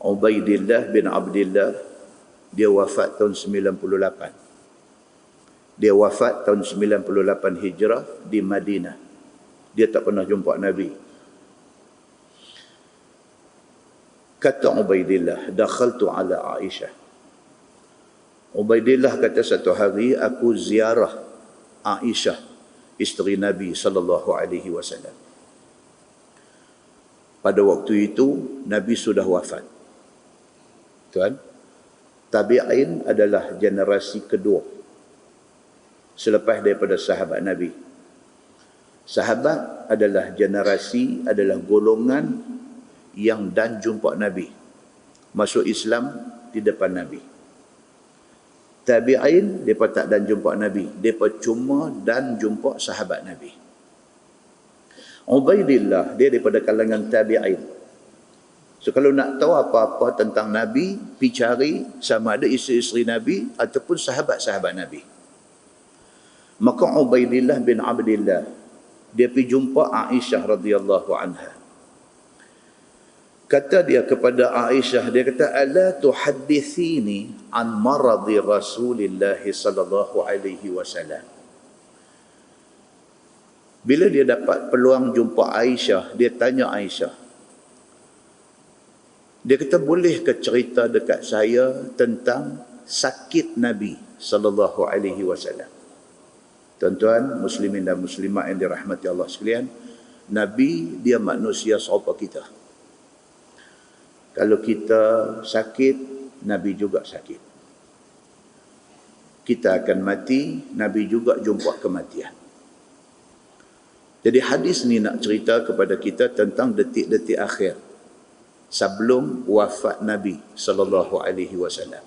Ubaidillah bin Abdillah, dia wafat tahun 98. Dia wafat tahun 98 Hijrah di Madinah. Dia tak pernah jumpa Nabi. Kata Ubaidillah, dakhaltu ala Aisyah. Ubaidillah kata, satu hari aku ziarah Aisyah, isteri Nabi sallallahu alaihi wasallam. Pada waktu itu Nabi sudah wafat. Tuan, tabi'in adalah generasi kedua selepas daripada sahabat Nabi. Sahabat adalah generasi, adalah golongan yang dan jumpa Nabi, masuk Islam di depan Nabi. Tabi'in, mereka tak dan jumpa Nabi, mereka cuma dan jumpa sahabat Nabi. Ubaidillah, dia daripada kalangan tabi'in. So kalau nak tahu apa-apa tentang Nabi, pergi cari sama ada isteri-isteri Nabi ataupun sahabat-sahabat Nabi. Maka Ubaidillah bin Abdillah, dia pergi jumpa Aisyah radhiyallahu anha. Kata dia kepada Aisyah, dia kata, ala tuhaddithini an maradi Rasulillah sallallahu alaihi wasallam. Bila dia dapat peluang jumpa Aisyah, dia tanya Aisyah. Dia kata, boleh ke cerita dekat saya tentang sakit Nabi sallallahu alaihi wasallam? Tuan-tuan, muslimin dan muslimat yang dirahmati Allah sekalian, Nabi dia manusia serupa kita. Kalau kita sakit, Nabi juga sakit. Kita akan mati, Nabi juga jumpa kematian. Jadi hadis ni nak cerita kepada kita tentang detik-detik akhir sebelum wafat Nabi sallallahu alaihi wasallam.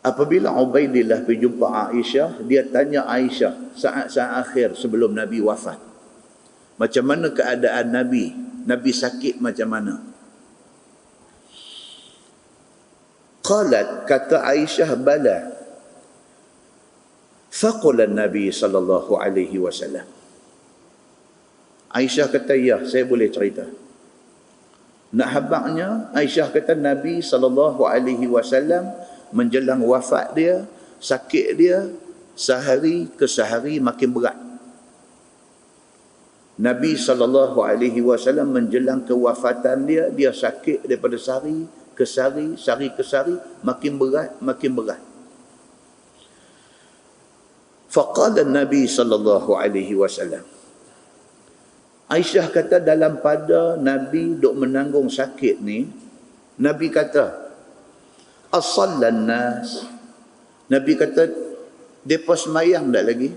Apabila Ubaidillah pergi jumpa Aisyah, dia tanya Aisyah saat-saat akhir sebelum Nabi wafat, macam mana keadaan Nabi? Nabi sakit macam mana? Qalat, kata Aisyah, bala. Faqala Nabi sallallahu alaihi wasallam. Aisyah kata, ya, saya boleh cerita. Nak habaknya, Aisyah kata Nabi sallallahu alaihi wasallam menjelang wafat dia, sakit dia sehari ke sehari makin berat. Nabi sallallahu alaihi wasallam menjelang kewafatan dia, dia sakit daripada sehari ke sehari, sehari ke sehari, makin berat, makin berat. Faqala Nabi sallallahu alaihi wasallam. Aisyah kata, dalam pada Nabi duk menanggung sakit ni, Nabi kata, as-sallan nas. Nabi kata, depa semayang tak lagi?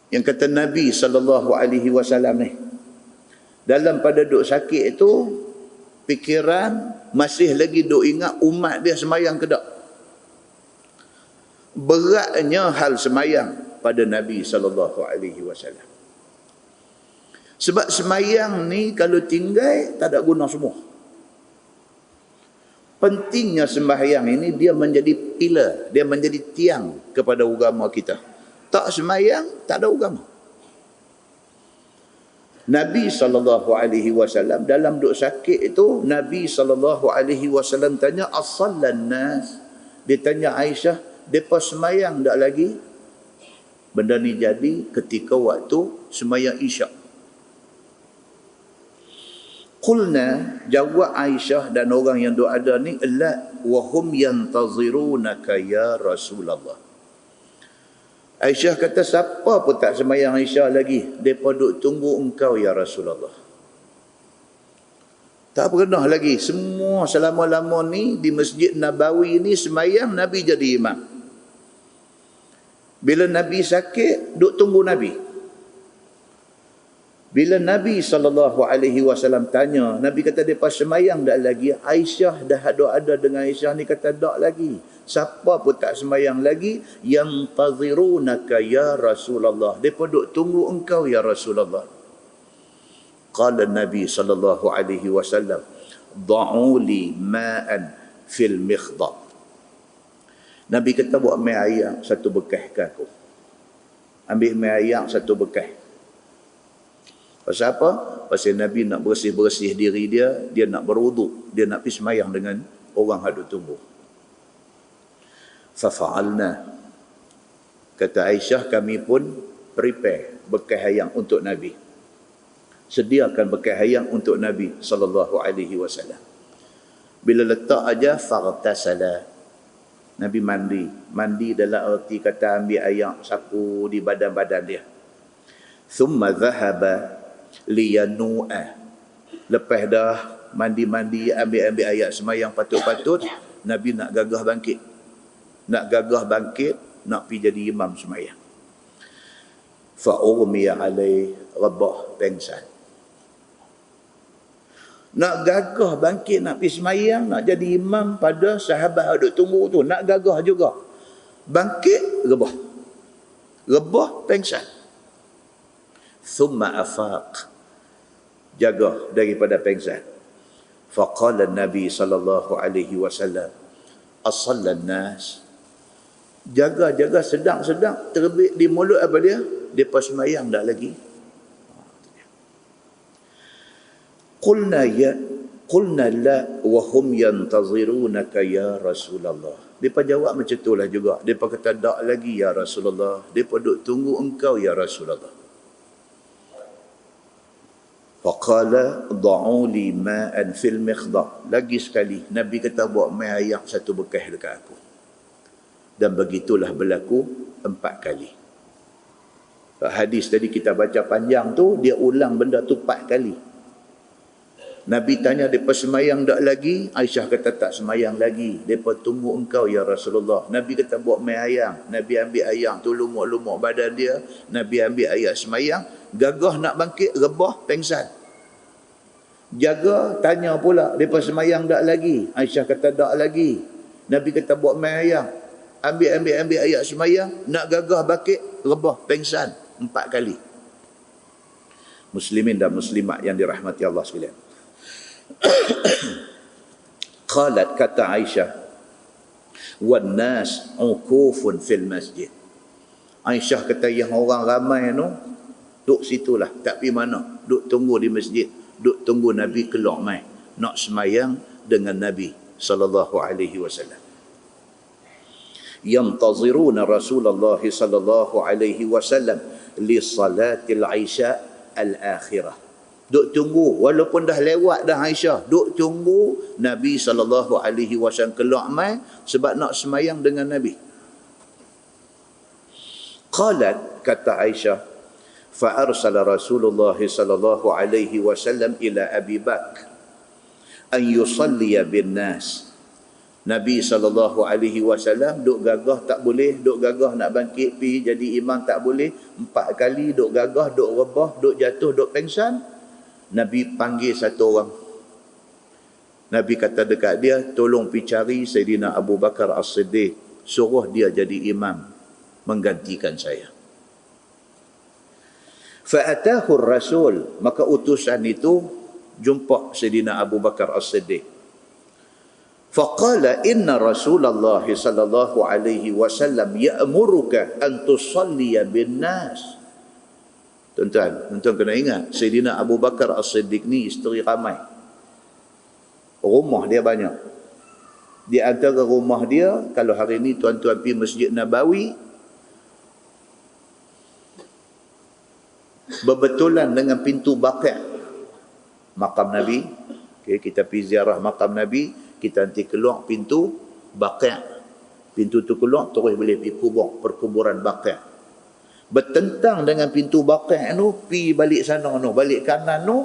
Yang kata Nabi sallallahu alaihi wasallam ni, dalam pada duk sakit itu, fikiran masih lagi duk ingat umat dia semayang ke tak? Beratnya hal semayang pada Nabi sallallahu alaihi wasallam. Sebab semayang ni kalau tinggal tak ada guna semua. Pentingnya sembahyang ini, dia menjadi pilar, dia menjadi tiang kepada agama kita. Tak semayang, tak ada agama. Nabi SAW dalam duk sakit itu, Nabi SAW tanya, as-sallan nas. Dia tanya Aisyah, depa semayang tak lagi? Benda ni jadi ketika waktu semayang Isyak. Qulna, jawab Aisyah dan orang yang duk ada ni, la wa hum yantazirunaka ya Rasulullah. Aisyah kata, siapa pun tak semayang Isyak lagi, depa duk tunggu engkau ya Rasulullah. Tak pernah lagi, semua selama-lama ni di Masjid Nabawi ni semayang, Nabi jadi imam. Bila Nabi sakit, duk tunggu Nabi. Bila Nabi SAW tanya, Nabi kata, mereka semayang tak lagi? Aisyah dah ada dengan Aisyah ni kata, tak lagi. Siapa pun tak semayang lagi. Yantazirunaka ya Rasulullah. Mereka duk tunggu engkau ya Rasulullah. Qala Nabi SAW, da'u li ma'an fil mikhdab. Nabi kata, buat mai air satu bekas ke aku. Ambil mai air satu bekas. Pasal apa? Pasal Nabi nak bersih-bersih diri dia, dia nak berwuduk, dia nak pergi semayang dengan orang hadut tunggu. Fafa'alna. Kata Aisyah, kami pun prepare bekal hayang untuk Nabi. Sediakan bekal hayang untuk Nabi sallallahu alaihi wasallam. Bila letak aja faghtasala. Nabi mandi. Mandi dalam erti kata ambil air sapu di badan-badan dia. Thumma dhahaba liyanu'a. Lepas dah mandi-mandi, ambil-ambil ayat semayang patut-patut, Nabi nak gagah bangkit. Nak gagah bangkit, nak pergi jadi imam semayang. Fa'urmiya alaih rabah pengsan. Nak gagah bangkit, nak pergi semayang, nak jadi imam pada sahabat duduk tunggu tu. Nak gagah juga. Bangkit, rebah. Rebah pengsan. Thumma afaq. Jaga daripada pengsan. Faqala Nabi sallallahu alaihi wasallam, as-sallan nas. Jaga-jaga sedang-sedang terbit di mulut apa dia? Depa sembahyang dak lagi. Qulna la wa hum yantazirunaka ya Rasulullah. Depa jawab macam itulah juga. Depa kata dak lagi ya Rasulullah. Depa duk tunggu engkau ya Rasulullah. Faqala da'u li ma'an fil mikhdar. Lagi sekali Nabi kata buat mai air satu bekas dekat aku. Dan begitulah berlaku 4 kali. Hadis tadi kita baca panjang tu, dia ulang benda tu 4 kali. Nabi tanya mereka semayang tak lagi? Aisyah kata tak semayang lagi. Mereka tunggu engkau ya Rasulullah. Nabi kata buat mai ayam. Nabi ambil ayam tu lumuk-lumuk badan dia. Nabi ambil ayam semayang. Gagah nak bangkit, rebah, pengsan. Jaga, tanya pula. Mereka semayang tak lagi? Aisyah kata tak lagi. Nabi kata buat mai ayam. Ambil ayat semayang, nak gagah bangkit, rebah, pengsan 4 kali. Muslimin dan muslimat yang dirahmati Allah sekalian. Qalat, kata Aisyah, wan nas uqufun fil masjid. Aisyah kata yang orang ramai tu duk situlah, tak pi mana, duk tunggu di masjid, duk tunggu Nabi keluar mai nak semayang dengan Nabi sallallahu alaihi wasallam. Yantaziruna Rasulullah sallallahu alaihi wasallam li salatil Isya al-akhirah. Duk tunggu walaupun dah lewat dah Aisyah, duk tunggu Nabi sallallahu alaihi wasallam keluar mai sebab nak semayang dengan Nabi. Qalat, kata Aisyah, fa arsala Rasulullah sallallahu alaihi wasallam ila Abi Bakr an yusalli bin nas. Nabi SAW duk gagah tak boleh, duk gagah nak bangkit pi jadi imam tak boleh. 4 kali duk gagah, duk rebah, duk jatuh, duk pengsan. Nabi panggil satu orang. Nabi kata dekat dia, tolong pi cari Sayyidina Abu Bakar As-Siddiq. Suruh dia jadi imam, menggantikan saya. Fa'atahu Rasul, maka utusan itu jumpa Sayyidina Abu Bakar As-Siddiq. فقال إن رسول الله صلى الله عليه وسلم يأمرك أن تصلي بالناس. Tuan-tuan kena ingat, Sayyidina Abu Bakar As-Siddiq ni isteri ramai. Rumah dia banyak. Di antara rumah dia, kalau hari ni tuan-tuan pergi Masjid Nabawi, berbetulan dengan pintu Baqi', makam Nabi. Okay, kita pergi ziarah makam Nabi, kita nanti keluar pintu Baqi'. Pintu tu keluar, terus boleh pergi perkuburan Baqi'. Bertentang dengan pintu Baqi' tu, pergi balik sana tu, balik kanan tu,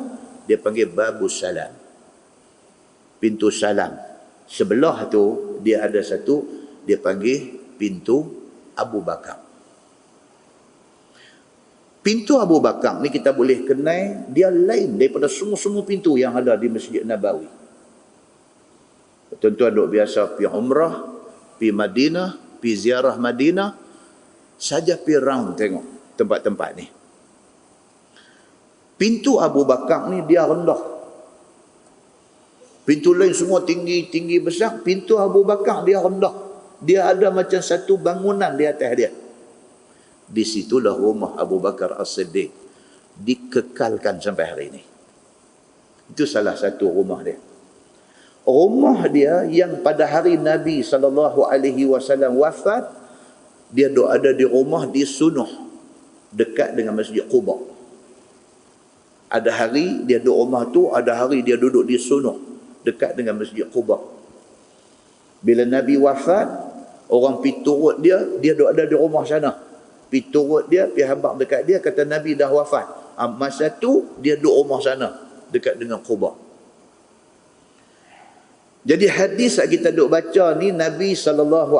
dia panggil Babus Salam. Pintu Salam. Sebelah tu, dia ada satu, dia panggil pintu Abu Bakar. Pintu Abu Bakar ni kita boleh kenal, dia lain daripada semua-semua pintu yang ada di Masjid Nabawi. Tuan-tuan duk biasa pergi umrah, pergi Madinah, pergi ziarah Madinah, saja pergi round tengok tempat-tempat ni. Pintu Abu Bakar ni dia rendah. Pintu lain semua tinggi besar, pintu Abu Bakar dia rendah. Dia ada macam satu bangunan di atas dia. Di situlah rumah Abu Bakar As-Siddiq. dikekalkan sampai hari ini. Itu salah satu rumah dia. Rumah dia yang pada hari Nabi SAW wafat, dia ada di rumah di Sunuh, dekat dengan Masjid Quba. Ada hari dia duduk rumah tu, ada hari dia duduk di Sunuh, dekat dengan Masjid Quba. Bila Nabi wafat, orang pergi turut dia ada di rumah sana. Pergi turut dia, pergi habaq dekat dia, kata Nabi dah wafat. Masa tu dia duduk rumah sana, dekat dengan Quba. Jadi hadis yang kita duk baca ni, Nabi SAW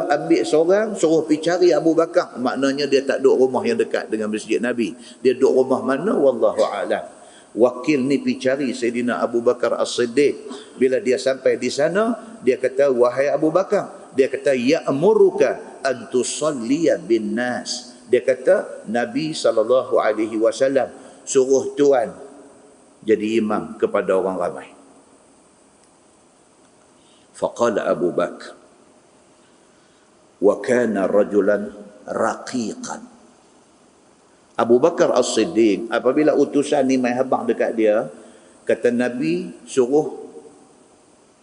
ambil seorang, suruh pergi cari Abu Bakar. Maknanya dia tak duduk rumah yang dekat dengan masjid Nabi. Dia duduk rumah mana? Wallahu a'lam. Wakil ni pergi cari Sayyidina Abu Bakar As-Siddiq. Bila dia sampai di sana, dia kata, wahai Abu Bakar, dia kata, ya'muruka an tusalliya bin nas. Dia kata, Nabi SAW suruh tuan jadi imam kepada orang ramai. Faqala Abu Bakar, wa kana rajulan raqiqan. Abu Bakar As-Siddiq, apabila utusan ni mai habaq dekat dia, kata Nabi suruh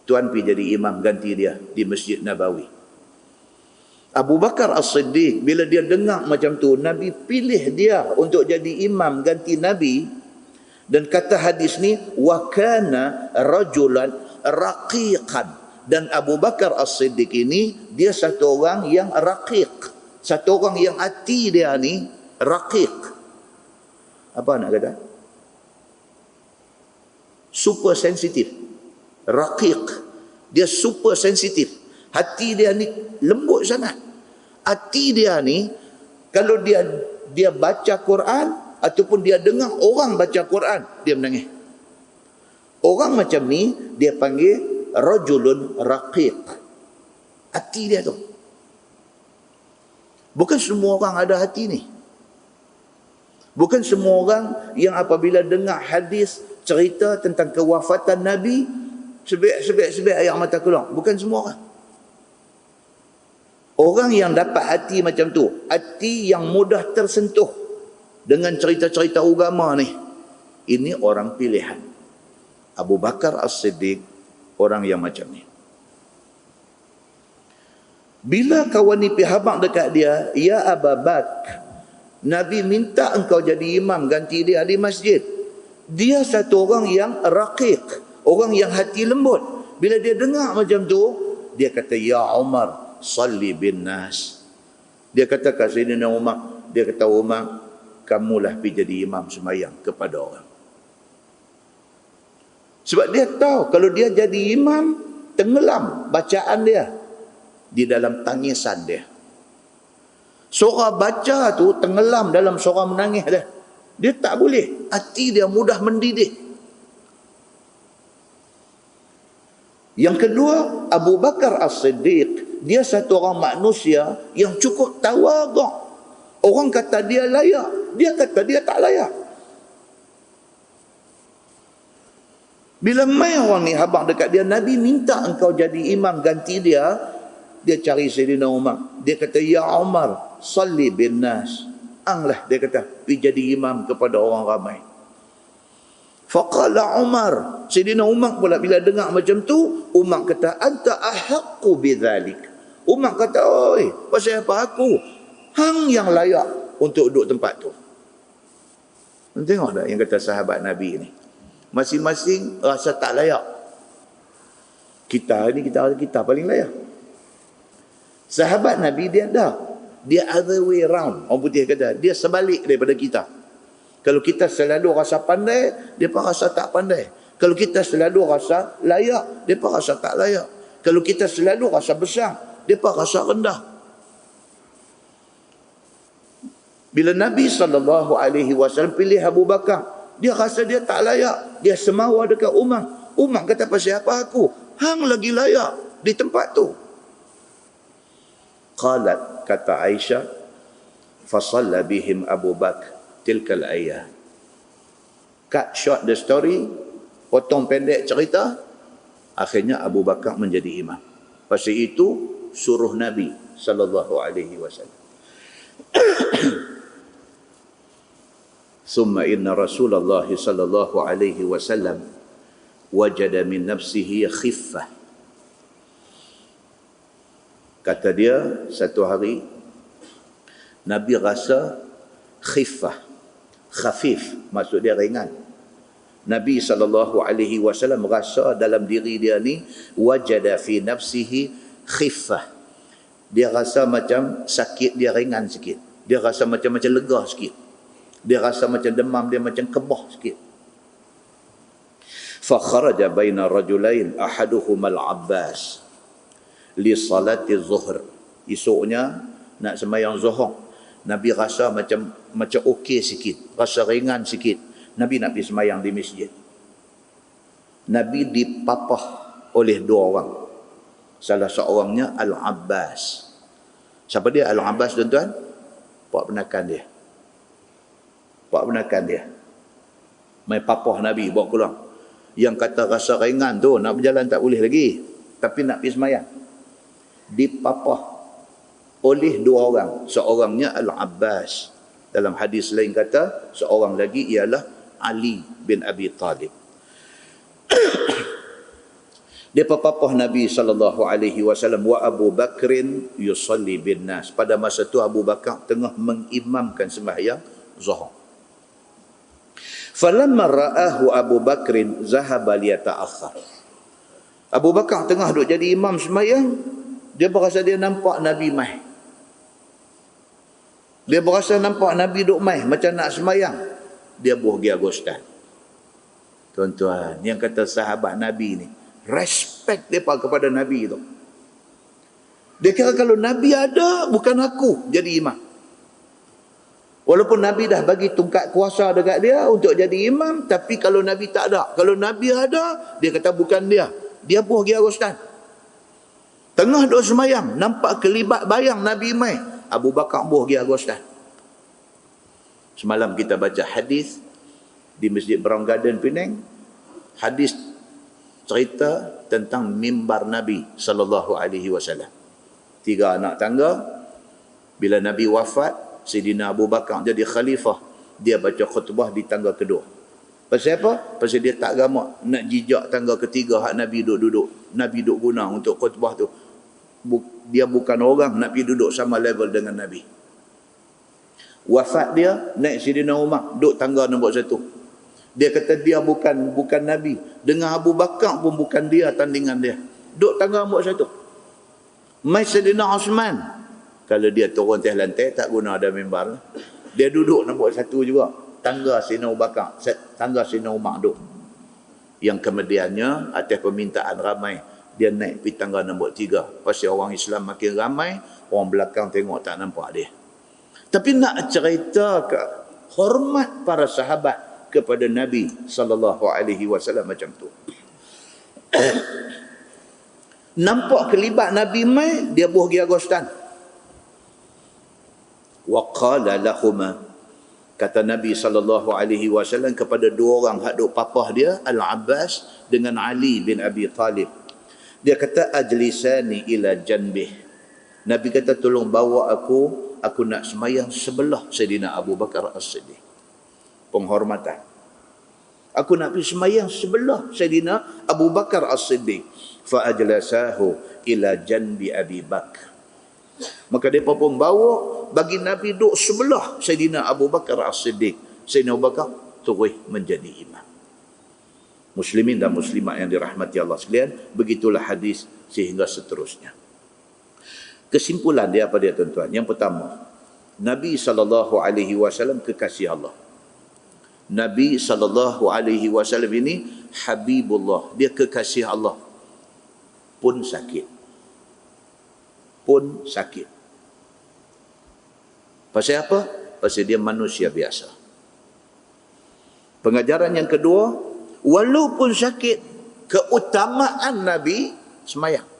tuan pergi jadi imam ganti dia di Masjid Nabawi. Abu Bakar As-Siddiq, bila dia dengar macam tu, Nabi pilih dia untuk jadi imam ganti Nabi, dan kata hadis ni, wa kana rajulan raqiqan. Dan Abu Bakar As-Siddiq ini, dia satu orang yang raqiq, satu orang yang hati dia ni raqiq. Apa nak kata? Super sensitif. Raqiq, dia super sensitif. Hati dia ni lembut sangat. Hati dia ni, kalau dia baca Quran ataupun dia dengar orang baca Quran, dia menangis. Orang macam ni dia panggil rajulun raqiq. Hati dia tu. Bukan semua orang ada hati ni. Bukan semua orang yang apabila dengar hadis cerita tentang kewafatan Nabi, sebab air mata keluar. Bukan semua orang. Orang yang dapat hati macam tu, hati yang mudah tersentuh dengan cerita-cerita agama ni, ini orang pilihan. Abu Bakar As-Siddiq orang yang macam ni. Bila kawan ni pergi habaq dekat dia, ya Abu Bakar, Nabi minta engkau jadi imam ganti dia di masjid. Dia satu orang yang raqiq, orang yang hati lembut. Bila dia dengar macam tu, dia kata, ya Umar, salli bin nas. Dia kata kat Sayyidina Umar, dia kata, Umar, kamulah pergi jadi imam sembahyang kepada orang. Sebab dia tahu kalau dia jadi imam, tenggelam bacaan dia di dalam tangisan dia. Surah baca tu tenggelam dalam surah menangis dia. Dia tak boleh. Hati dia mudah mendidih. Yang kedua, Abu Bakar As-Siddiq, dia satu orang manusia yang cukup tawaduk. Orang kata dia layak, dia kata dia tak layak. Bila mai orang ni habaq dekat dia, Nabi minta engkau jadi imam ganti dia, dia cari Sayyidina Umar. Dia kata, ya Umar, salli bin nas. Anglah, dia kata, pergi jadi imam kepada orang ramai. Faqala Umar, Sayyidina Umar pula bila dengar macam tu, Umar kata, anta ahaqqu bidzalik. Umar kata, oi, pasal apa aku? Hang yang layak untuk duduk tempat tu. Tengok tak yang kata sahabat Nabi ni? Masing-masing rasa tak layak. Kita ni kita paling layak. Sahabat Nabi dia other way round. Orang putih kata dia sebalik daripada kita. Kalau kita selalu rasa pandai, dia pun rasa tak pandai. Kalau kita selalu rasa layak, dia pun rasa tak layak. Kalau kita selalu rasa besar, dia pun rasa rendah. Bila Nabi SAW pilih Abu Bakar, dia rasa dia tak layak. Dia semawa dekat Umar. Umar kata, pasal apa aku? Hang lagi layak di tempat tu. Qalat, kata Aisyah, fasalla bihim Abu Bakar tilkal ayah. Cut short the story, potong pendek cerita, akhirnya Abu Bakar menjadi imam. Pasal itu suruh Nabi SAW. Thumma inna Rasulullah sallallahu alaihi wasallam wajada min nafsihi khiffah. Kata dia, satu hari Nabi rasa khiffah. Khafif maksud dia ringan. Nabi sallallahu alaihi wasallam rasa dalam diri dia ni wajada fi nafsihi khiffah. Dia rasa macam sakit dia ringan sikit. Dia rasa macam lega sikit. Dia rasa macam demam dia macam kebah sikit. Fa kharaja baina rajulain ahaduhuma al-Abbas li salati zuhr. Esoknya nak sembahyang zuhur. Nabi rasa macam okey sikit, rasa ringan sikit. Nabi nak pergi sembahyang di masjid. Nabi dipapah oleh dua orang. Salah seorangnya Al-Abbas. Siapa dia Al-Abbas, tuan-tuan? Pak penakan dia. Pak penakan dia. Mai papah Nabi bawa keluar. Yang kata rasa ringan tu nak berjalan tak boleh lagi, tapi nak pergi sembahyang. Dipapah oleh dua orang. Seorangnya Al-Abbas. Dalam hadis lain kata, seorang lagi ialah Ali bin Abi Talib. Dia papah Nabi sallallahu alaihi wasallam wa Abu Bakrin yusalli bin nas. Pada masa tu Abu Bakar tengah mengimamkan sembahyang zuhur. Falamma ra'ahu Abu Bakrin zahaba liyata'akhkhar. Abu Bakar tengah duk jadi imam sembahyang, dia berasa dia nampak Nabi mai. Dia berasa nampak Nabi duk mai macam nak sembahyang. Dia buh Agustan. Tuan-tuan, yang kata sahabat Nabi ni, respect mereka kepada Nabi tu. Dia kira kalau Nabi ada, bukan aku jadi imam. Walaupun Nabi dah bagi tungkat kuasa dekat dia untuk jadi imam, tapi kalau Nabi tak ada, kalau Nabi ada, dia kata bukan dia. Dia buh Agustan. Tengah duk sembahyang, nampak kelibat bayang Nabi mai. Abu Bakar buh Agustan. Semalam kita baca hadis di Masjid Brown Garden Penang. Hadis cerita tentang mimbar Nabi sallallahu alaihi wasallam. 3 anak tangga, bila Nabi wafat, Sayyidina Abu Bakar jadi khalifah, dia baca khutbah di tangga kedua. Pasal apa? Pasal dia tak gamak nak jijak tangga ketiga hak Nabi duduk. Nabi duduk guna untuk khutbah tu. Dia bukan orang nak pergi duduk sama level dengan Nabi. Wafat dia, naik Sayyidina Umar, duduk tangga nombor 1. Dia kata dia bukan Nabi. Dengan Abu Bakar pun bukan dia tandingan dia. Duduk tangga nombor 1. Mai Sayyidina Osman, kalau dia turun atas lantai tak guna ada mimbar. Dia duduk nombor 1 juga. Tangga Sayyidina Abu Bakar, tangga Sayyidina Umar duduk. Yang kemudiannya atas permintaan ramai, dia naik pergi tangga nombor 3. Pasal orang Islam makin ramai, orang belakang tengok tak nampak dia. Tapi nak cerita ke hormat para sahabat kepada Nabi sallallahu alaihi wasallam macam tu. Nampak kelibat Nabi mai, dia buh Agustan. Wa qala lahumā, kata Nabi sallallahu alaihi wasallam kepada dua orang hak duk papah dia, Al-Abbas dengan Ali bin Abi Talib. Dia kata ajlisani ila janbih. Nabi kata tolong bawa aku nak semayang sebelah Sayyidina Abu Bakar As-Siddiq. Penghormatan. Aku nak pergi semayang sebelah Sayyidina Abu Bakar As-Siddiq. Fa ajlasahu ila janbi Abi Bakar. Maka mereka pun bawa bagi Nabi duduk sebelah Sayyidina Abu Bakar As-Siddiq. Sayyidina Abu Bakar terus menjadi imam. Muslimin dan muslimat yang dirahmati Allah sekalian, begitulah hadis sehingga seterusnya. Kesimpulan dia apa dia tuan-tuan? Yang pertama, Nabi SAW kekasih Allah. Nabi SAW ini Habibullah, dia kekasih Allah. Pun sakit. Pasal apa? Pasal dia manusia biasa. Pengajaran yang kedua, walaupun sakit, keutamaan Nabi semayang.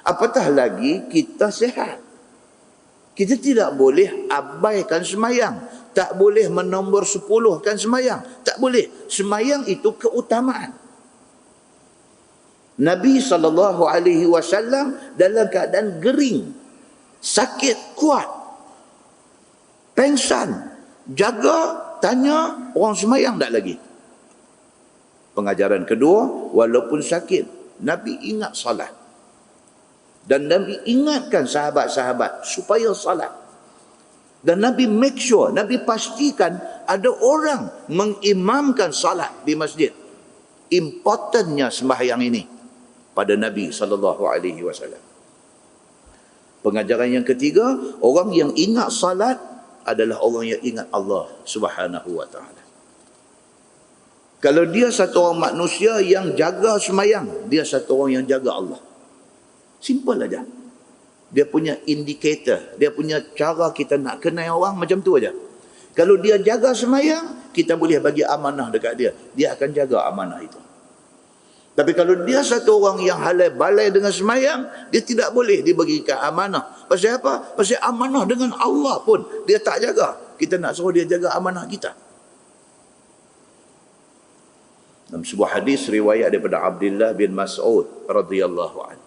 Apatah lagi kita sihat. Kita tidak boleh abaikan semayang. Tak boleh menombor 10kan semayang. Tak boleh. Semayang itu keutamaan. Nabi SAW dalam keadaan gering, sakit kuat, pengsan, Jaga, tanya, orang semayang tak lagi. Pengajaran kedua, walaupun sakit, Nabi ingat salat. Dan Nabi ingatkan sahabat-sahabat supaya salat. Dan Nabi make sure, Nabi pastikan ada orang mengimamkan salat di masjid. Importantnya sembahyang ini pada Nabi SAW. Pengajaran yang ketiga, orang yang ingat salat adalah orang yang ingat Allah Subhanahu wa taala. Kalau dia satu orang manusia yang jaga semayang, dia satu orang yang jaga Allah. Simple aja. Dia punya indikator, dia punya cara kita nak kenal orang macam tu aja. Kalau dia jaga semayang, kita boleh bagi amanah dekat dia. Dia akan jaga amanah itu. Tapi kalau dia satu orang yang halai balai dengan semayang, dia tidak boleh diberikan amanah. Pasal apa? Pasal amanah dengan Allah pun dia tak jaga. Kita nak suruh dia jaga amanah kita. Dalam sebuah hadis riwayat daripada Abdullah bin Mas'ud radhiyallahu anhu.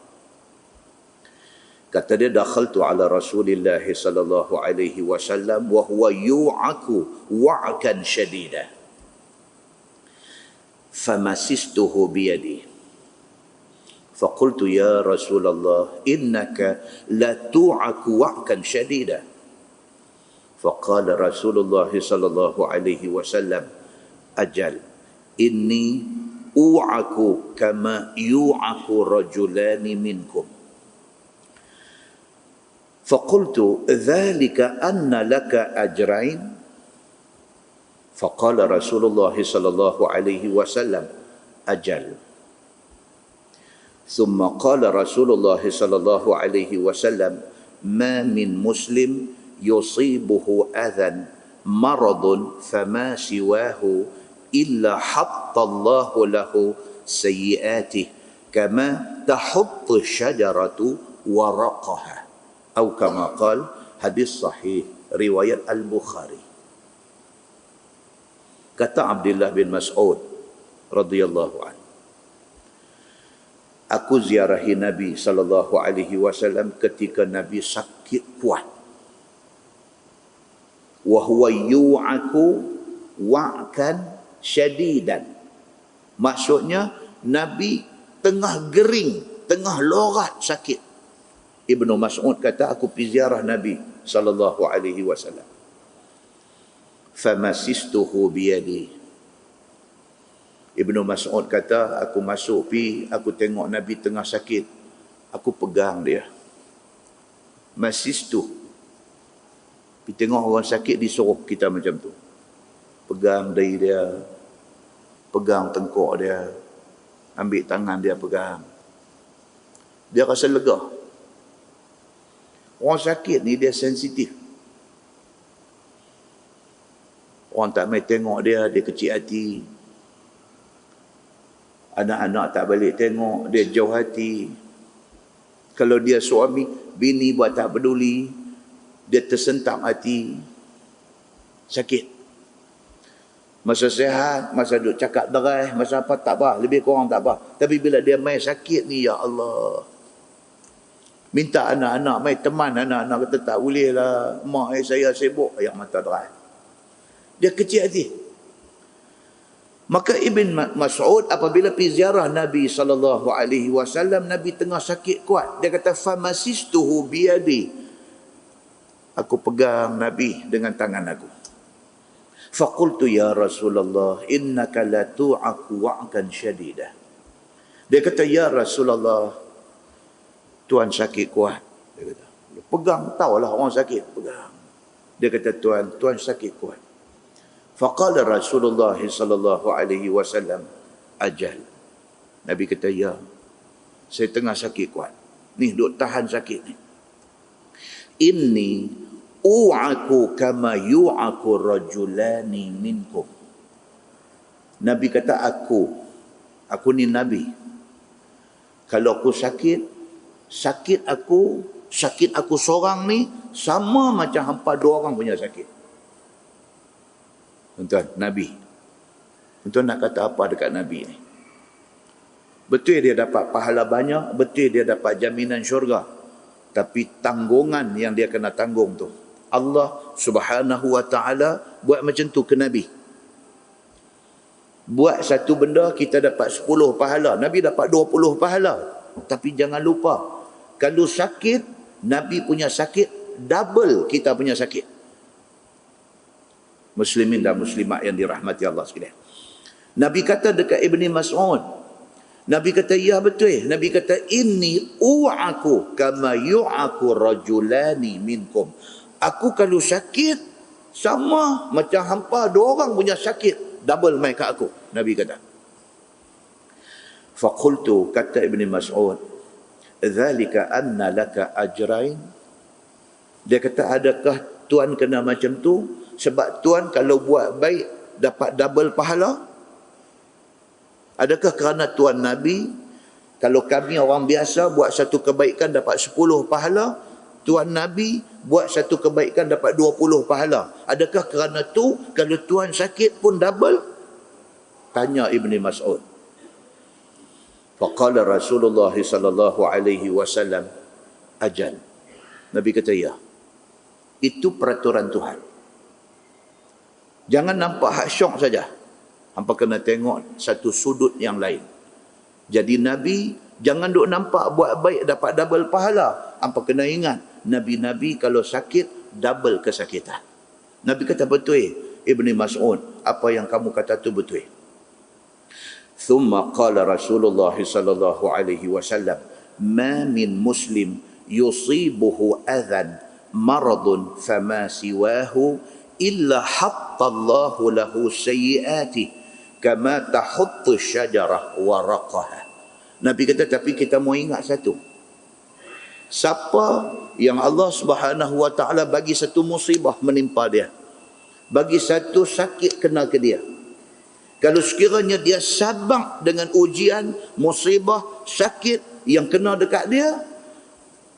Kata dia, dakhaltu ala Rasulillah sallallahu alaihi wasallam wa huwa yu'aku wa'kan shadida. Famasistuhu biyadi. Faqultu ya Rasulullah innaka la tu'aku wa'kan shadida. Faqala Rasulullah sallallahu alaihi wasallam ajal. Inni u'aku kama yu'aku rajulani minkum. Faqultu dhalika anna laka ajrain. Faqala Rasulullah sallallahu alaihi wasallam ajal. Thumma qala Rasulullah sallallahu alaihi wasallam ma min muslim yusibuhu adhan maradun fama siwahu illa hattallahu lahu sayyiatih kama tahuttu syajaratu waraqaha atau kama qala. Hadis sahih riwayat Al-Bukhari. Kata Abdullah bin Mas'ud radhiyallahu anhu, aku ziarahi Nabi sallallahu alaihi wasallam ketika Nabi sakit kuat. Wa huwa yu'aku wa'kan syadidan. Maksudnya Nabi tengah gering, tengah lorat sakit. Ibnu Mas'ud kata, aku pergi ziarah Nabi sallallahu alaihi wasallam. Famasistuhu biyadi. Ibnu Mas'ud kata, aku masuk pi, aku tengok Nabi tengah sakit, aku pegang dia. Masistu. Pi tengok orang sakit disuruh kita macam tu. Pegang dahi dia, pegang tengkuk dia, ambil tangan dia pegang. Dia rasa lega. Orang sakit ni dia sensitif. Orang tak main tengok dia, dia kecil hati. Anak-anak tak balik tengok, dia jauh hati. Kalau dia suami, bini buat tak peduli, dia tersentak hati. Sakit. Masa sehat, masa duduk cakap derai, masa apa tak apa, lebih kurang tak apa. Tapi bila dia main sakit ni, ya Allah. Minta anak-anak, main teman anak-anak kata tak boleh lah. Mak saya sibuk, ayat mata derai. Dia kecil hati. Maka Ibn Mas'ud apabila pergi ziarah Nabi SAW, Nabi tengah sakit kuat. Dia kata, famasistuhu biyadi. Aku pegang Nabi dengan tangan aku. Faqultu ya Rasulullah innaka la tu'aku wa'kan syadidah. Dia kata, ya Rasulullah, Tuan sakit kuat. Dia kata, pegang, tahulah orang sakit, pegang. Dia kata, Tuan sakit kuat. Faqala Rasulullah sallallahu alaihi wasallam ajal. Nabi kata, ya, saya tengah sakit kuat. Ni duk tahan sakit ni. Inni u'aku kama yu'aku rajulani minkum. Nabi kata, aku ni Nabi. Kalau aku sakit aku seorang ni sama macam hampa dua orang punya sakit. Tuan, Nabi. Tuan nak kata apa dekat Nabi ni? Betul dia dapat pahala banyak, betul dia dapat jaminan syurga. Tapi tanggungan yang dia kena tanggung tu, Allah Subhanahu wa ta'ala buat macam tu ke Nabi. Buat satu benda kita dapat 10 pahala, Nabi dapat 20 pahala. Tapi jangan lupa, kalau sakit, Nabi punya sakit double kita punya sakit. Muslimin dan muslimat yang dirahmati Allah sekalian. Nabi kata dekat Ibni Mas'ud, Nabi kata, ya betul. Nabi kata, inni u'aku kama yu'aku rajulani minkum. Aku kalau sakit, sama macam hampa 2 orang punya sakit. Double mai kat aku. Nabi kata. Faqultu, kata Ibni Mas'ud, dhalika anna laka ajrain. Dia kata, adakah Tuan kena macam tu? Sebab Tuan kalau buat baik, dapat double pahala? Adakah kerana Tuan Nabi, kalau kami orang biasa buat satu kebaikan dapat 10 pahala, Tuan Nabi buat satu kebaikan dapat 20 pahala. Adakah kerana tu kalau Tuan sakit pun double? Tanya Ibni Mas'ud. Faqala Rasulullah sallallahu alaihi wasallam, ajal. Nabi kata, ya. Itu peraturan Tuhan. Jangan nampak hak syok saja. Hampa kena tengok satu sudut yang lain. Jadi Nabi jangan duk nampak buat baik dapat double pahala. Hampa kena ingat, Nabi-Nabi kalau sakit double kesakitan. Nabi kata, betul Ibni Mas'ud, apa yang kamu kata tu betul. Thumma qala Rasulullah sallallahu alaihi wasallam, ma min muslim yusibuhu adhan maradun fama siwahu illa hattallahu lahu sayyiati kama tahuttu syajarah waraqaha. Nabi kata, tapi kita mau ingat satu. Siapa yang Allah Subhanahu wa ta'ala bagi satu musibah menimpa dia, bagi satu sakit kena ke dia, kalau sekiranya dia sabar dengan ujian, musibah, sakit yang kena dekat dia,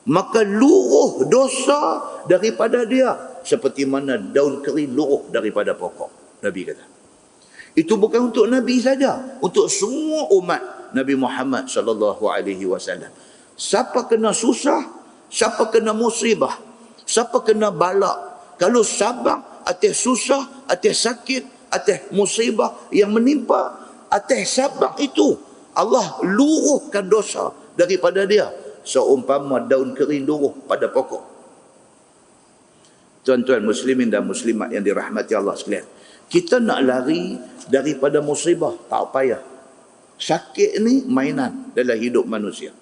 maka luruh dosa daripada dia seperti mana daun kering luruh daripada pokok. Nabi kata. Itu bukan untuk Nabi saja, untuk semua umat Nabi Muhammad sallallahu alaihi wasallam. Siapa kena susah, siapa kena musibah, siapa kena bala, kalau sabar atas susah, atas sakit, atas musibah yang menimpa, atas sabar itu Allah luruhkan dosa daripada dia seumpama daun kering luruh pada pokok. Tuan-tuan muslimin dan muslimat yang dirahmati Allah sekalian, kita nak lari daripada musibah, tak payah. Sakit ni mainan dalam hidup manusia.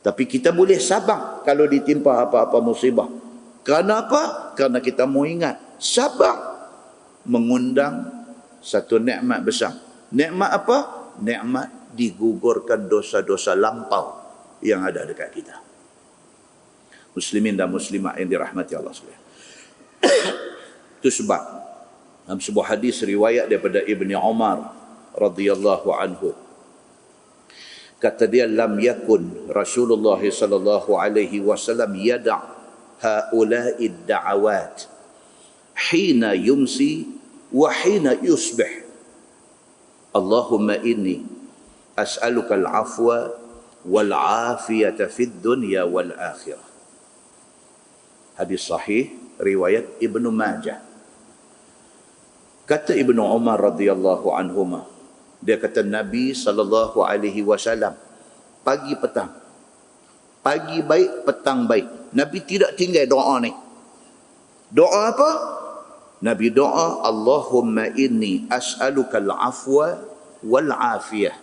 Tapi kita boleh sabar kalau ditimpa apa-apa musibah. Kerana apa? Kerana kita mau ingat, sabar mengundang satu nikmat besar. Nikmat apa? Nikmat digugurkan dosa-dosa lampau yang ada dekat kita. Muslimin dan muslimat yang dirahmati Allah sekalian. Itu sebab dalam sebuah hadis riwayat daripada Ibni Umar radhiyallahu anhu, kata dia, lam yakun Rasulullah sallallahu alaihi wasallam yada' haula'i ad-da'awat hina yumsi wa hina yusbih. Allahumma inni as'aluka al-afwa wal 'afiyata fid dunya wal akhirah. Hadis sahih riwayat Ibnu Majah. Kata Ibnu Umar radhiyallahu anhuma, dia kata Nabi sallallahu alaihi wasallam pagi petang, pagi baik petang baik, Nabi tidak tinggal doa ni. Doa apa? Nabi doa, Allahumma inni as'aluka al-afwa wal afiyah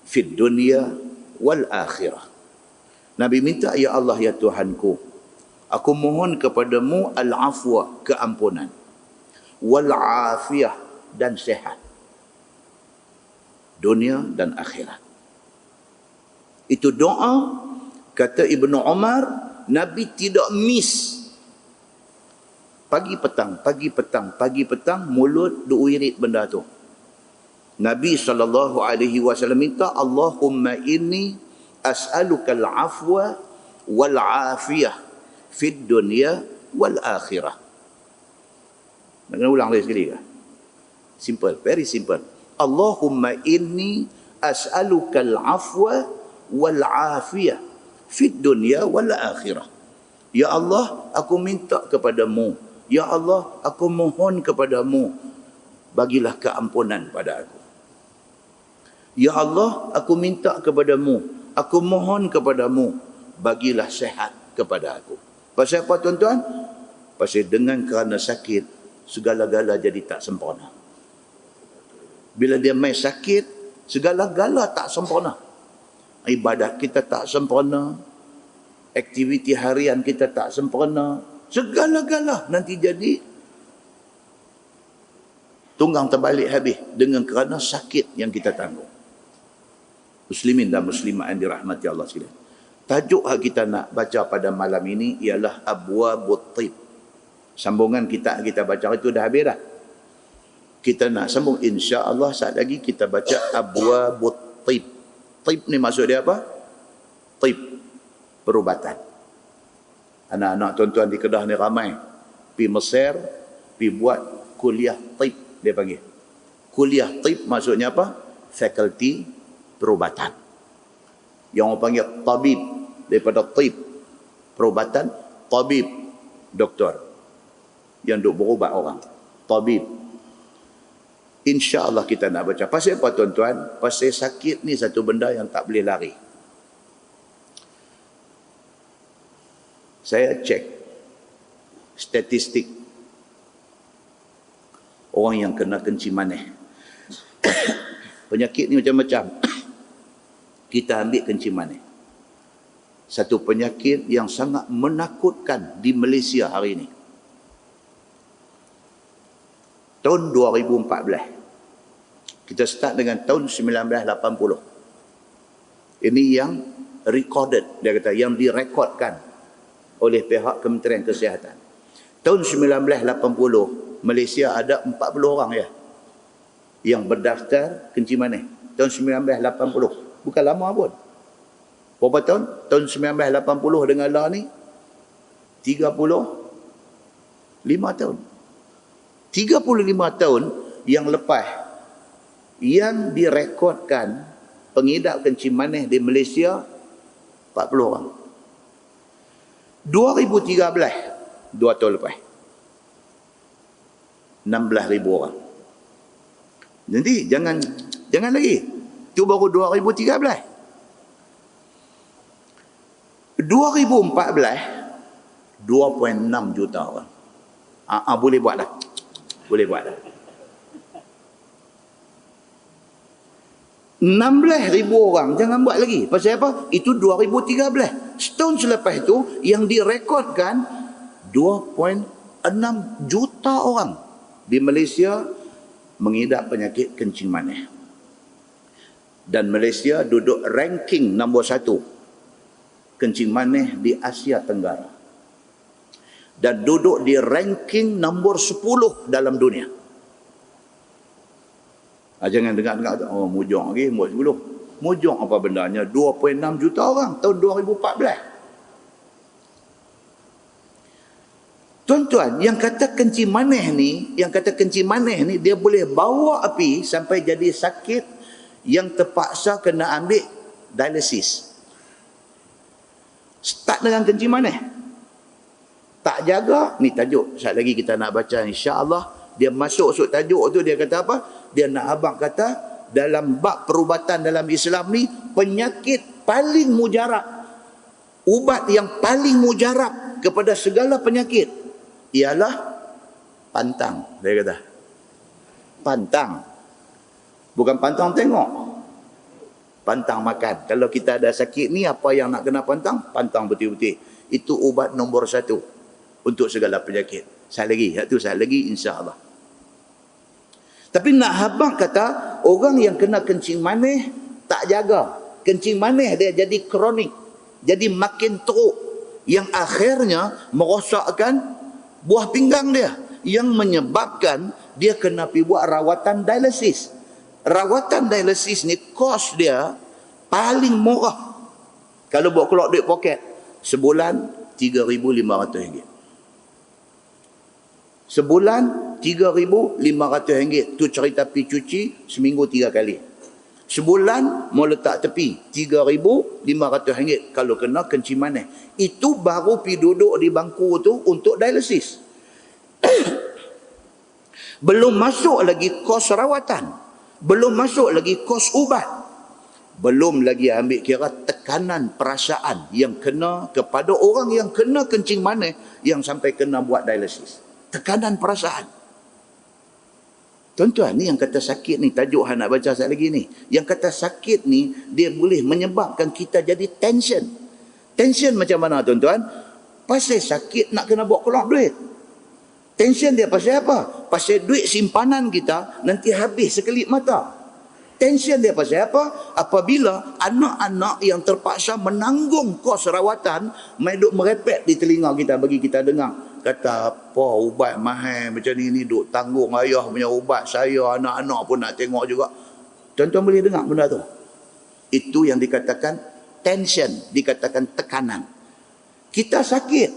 fid dunya wal akhirah. Nabi minta, ya Allah ya Tuhanku, aku mohon kepadamu al-afwa, keampunan, wal afiyah, dan sehat dunia dan akhirat. Itu doa, kata Ibnu Umar, Nabi tidak miss. Pagi petang, pagi petang, pagi petang, mulut duirit benda tu. Nabi SAW minta, Allahumma inni as'aluka al-afwa wal afiyah fid dunya wal akhirah. Nak kena ulang lagi sekali ke? Simple, very simple. Allahumma inni as'aluka al-afwa wal afiyah fid dunya wal akhirah. Ya Allah, aku minta kepadamu. Ya Allah, aku mohon kepadamu, bagilah keampunan pada aku. Ya Allah, aku minta kepadamu, aku mohon kepadamu, bagilah sehat kepada aku. Pasal apa tuan-tuan? Pasal dengan kerana sakit, segala-gala jadi tak sempurna. Bila dia main sakit, segala-gala tak sempurna. Ibadat kita tak sempurna, aktiviti harian kita tak sempurna, segala-gala nanti jadi tunggang terbalik habis dengan kerana sakit yang kita tanggung. Muslimin dan muslimat yang dirahmati Allah sekalian. Tajuk yang kita nak baca pada malam ini ialah Abwabut Tib. Sambungan kita baca itu dah habis dah. Kita nak sambung insya-Allah saat lagi kita baca Abwabut Tib. Tib ni maksud dia apa? Tib, perubatan. Anak-anak tuan-tuan di Kedah ni ramai pi Mesir, pi buat kuliah tib, dia panggil. Kuliah tib maksudnya apa? Fakulti perubatan. Yang orang panggil tabib, daripada tib, perubatan, tabib, doktor. Yang duk berubat orang. Tabib. InsyaAllah kita nak baca. Pasal apa tuan-tuan? Pasal sakit ni satu benda yang tak boleh lari. Saya cek statistik orang yang kena kencing manis. Penyakit ni macam-macam. Kita ambil kencing manis. Satu penyakit yang sangat menakutkan di Malaysia hari ini. Tahun 2014. Kita start dengan tahun 1980. Ini yang recorded, dia kata, yang direkodkan oleh pihak Kementerian Kesihatan. Tahun 1980, Malaysia ada 40 orang ya yang berdaftar kencing manis. Tahun 1980. Bukan lama pun. Berapa tahun? Tahun 1980 dengan lah ni 35 tahun. 35 tahun yang lepas yang direkodkan pengidap kencing manis di Malaysia 40 orang. 2013, 2 tahun lepas, 16,000 orang. Nanti jangan lagi. Itu baru 2013. 2014, 2.6 juta orang. Boleh buat dah. Boleh buat dah. 16,000 orang jangan buat lagi. Pasal apa? Itu 2013. Setahun selepas itu yang direkodkan 2.6 juta orang di Malaysia mengidap penyakit kencing manis. Dan Malaysia duduk ranking nombor 1 kencing manis di Asia Tenggara. Dan duduk di ranking nombor 10 dalam dunia. Jangan dengar-dengar, oh mujung lagi, nombor 10. Mujung apa bendanya? 2.6 juta orang tahun 2014. Tuan-tuan, yang kata kencing manis ni, dia boleh bawa api sampai jadi sakit yang terpaksa kena ambil dialisis. Start dengan kencing manis. Tak jaga, ni tajuk saat lagi kita nak baca insya-Allah. Dia masuk tajuk tu, dia kata apa? Dia nak abang kata dalam bab perubatan dalam Islam ni, penyakit paling mujarab, ubat yang paling mujarab kepada segala penyakit ialah pantang. Dia kata pantang, bukan pantang tengok, pantang makan. Kalau kita ada sakit ni, apa yang nak kena pantang? Pantang betul-betul. Itu ubat nombor 1 untuk segala penyakit. Saat lagi insya-Allah. Tapi nak habang kata orang yang kena kencing manis tak jaga, kencing manis dia jadi kronik, jadi makin teruk, yang akhirnya merosakkan buah pinggang dia, yang menyebabkan dia kena pergi buat rawatan dialisis. Rawatan dialisis ni kos dia paling murah kalau buat keluar duit poket, sebulan RM3,500. Sebulan RM3,500. Tu cerita pergi cuci seminggu 3 kali. Sebulan mau letak tepi RM3,500 kalau kena kencing manis. Itu baru pi duduk di bangku tu untuk dialisis. Belum masuk lagi kos rawatan, belum masuk lagi kos ubat, belum lagi ambil kira tekanan perasaan yang kena kepada orang yang kena kencing manis yang sampai kena buat dialisis. Tekanan perasaan. Tuan-tuan, ni yang kata sakit ni, tajuk yang nak baca sekali lagi ni. Yang kata sakit ni, dia boleh menyebabkan kita jadi tension. Tension macam mana tuan-tuan? Pasal sakit nak kena bawa keluar duit. Tension dia pasal apa? Pasal duit simpanan kita nanti habis sekelip mata. Tension dia pasal apa? Apabila anak-anak yang terpaksa menanggung kos rawatan, mai duk merepek di telinga kita bagi kita dengar. Kata apa ubat mahal macam ni duk tanggung ayah punya ubat, saya anak-anak pun nak tengok juga. Tuan-tuan boleh dengar benda tu? Itu yang dikatakan tension, dikatakan tekanan. Kita sakit,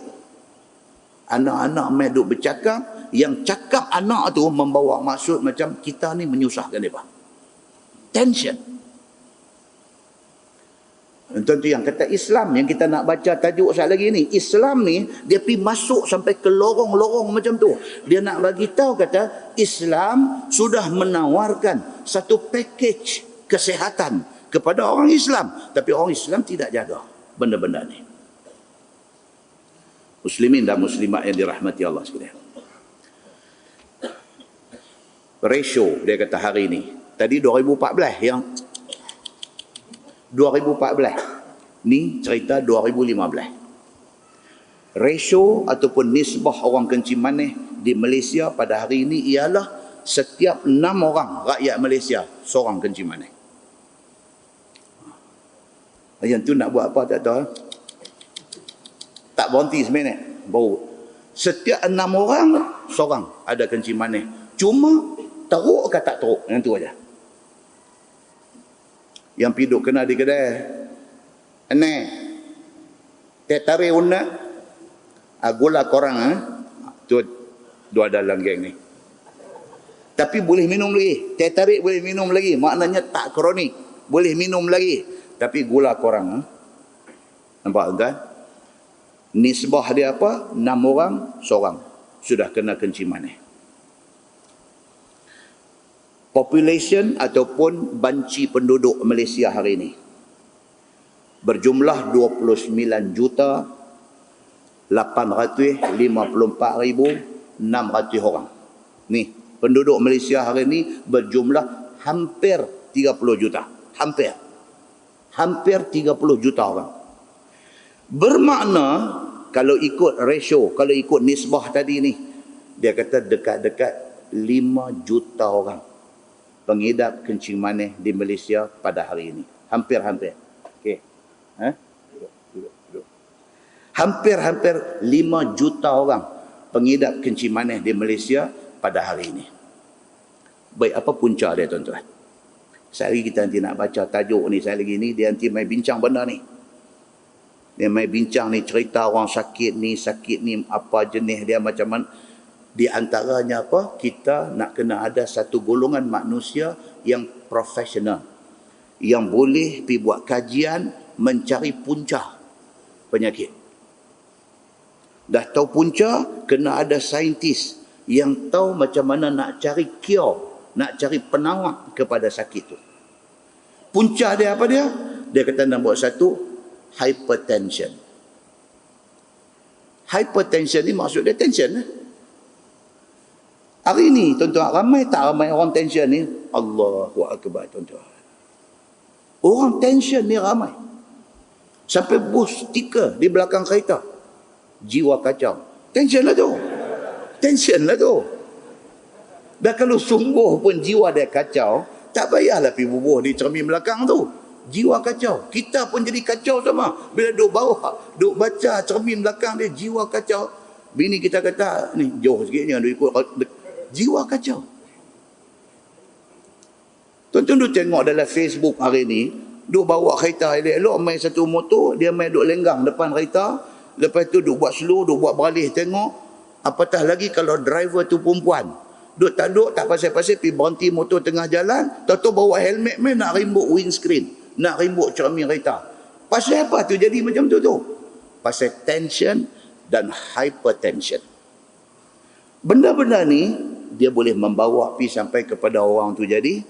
anak-anak mai duk bercakap, yang cakap anak tu membawa maksud macam kita ni menyusahkan mereka. Tension. Tentu yang kata Islam yang kita nak baca tajuk sekali lagi ni, Islam ni dia pergi masuk sampai ke lorong-lorong macam tu. Dia nak bagi tahu kata Islam sudah menawarkan satu package kesihatan kepada orang Islam, tapi orang Islam tidak jaga benda-benda ni. Muslimin dan muslimat yang dirahmati Allah sekalian. Ratio dia kata hari ni. Tadi 2014 yang 2014 ni cerita 2015. Ratio ataupun nisbah orang kencing manis di Malaysia pada hari ini ialah setiap 6 orang rakyat Malaysia seorang kencing manis. Yang tu nak buat apa tak tahu. Tak berhenti seminit baru. Setiap 6 orang seorang ada kencing manis. Cuma teruk ke tak teruk, yang tu aja. Yang piduk kena di kedai aneh teh tarik unak gula korang tu dua dalam geng ni, tapi boleh minum lagi. Teh tarik boleh minum lagi, maknanya tak kronik, boleh minum lagi, tapi gula korang nampak tuan? Nisbah dia apa? 6 orang seorang sudah kena kencing manis. Population ataupun banci penduduk Malaysia hari ini berjumlah 29,854,600 orang. Ni, penduduk Malaysia hari ini berjumlah hampir 30 juta. Hampir 30 juta orang. Bermakna kalau ikut ratio, kalau ikut nisbah tadi ni, dia kata dekat-dekat 5 juta orang pengidap kencing manis di Malaysia pada hari ini. Hampir-hampir. Okey. Duduk. Hampir-hampir 5 juta orang pengidap kencing manis di Malaysia pada hari ini. Baik, apa punca dia tuan-tuan? Sekali kita nanti nak baca tajuk ni, sekali lagi ni dia nanti mai bincang benda ni. Dia mai bincang ni cerita orang sakit ni apa jenis dia macam mana. Di antaranya apa? Kita nak kena ada satu golongan manusia yang profesional, yang boleh pergi buat kajian mencari punca penyakit. Dah tahu punca, kena ada saintis yang tahu macam mana nak cari cure, nak cari penawar kepada sakit tu. Punca dia apa dia? Dia kata nombor 1, hypertension. Hypertension ni maksud dia tension. Hari ni tuan-tuan, ramai tak ramai orang tension ni? Allahu Akbar tuan-tuan. Orang tension ni ramai. Sampai bus stiker di belakang kereta. Jiwa kacau. Tension lah tu. Dan kalau sungguh pun jiwa dia kacau, tak payahlah pergi bubuh di cermin belakang tu. Jiwa kacau. Kita pun jadi kacau sama. Bila duk bawah, duk baca cermin belakang dia, jiwa kacau. Bini kita kata, ni jauh sikit jangan duk ikut. Jiwa kacau. Tuan-tuan duk tengok dalam Facebook hari ni, duk bawa kereta elok-elok, main satu motor, dia main duk lenggang depan kereta, lepas tu duk buat slow, duk buat beralih tengok. Apatah lagi kalau driver tu perempuan, Duk tak pasal-pasal pergi berhenti motor tengah jalan, tahu bawa helmet main nak rimbuk windscreen, nak rimbuk cermin kereta. Pasal apa tu jadi macam tu? Pasal tension dan hypertension. Benda-benda ni dia boleh membawa pergi sampai kepada orang tu jadi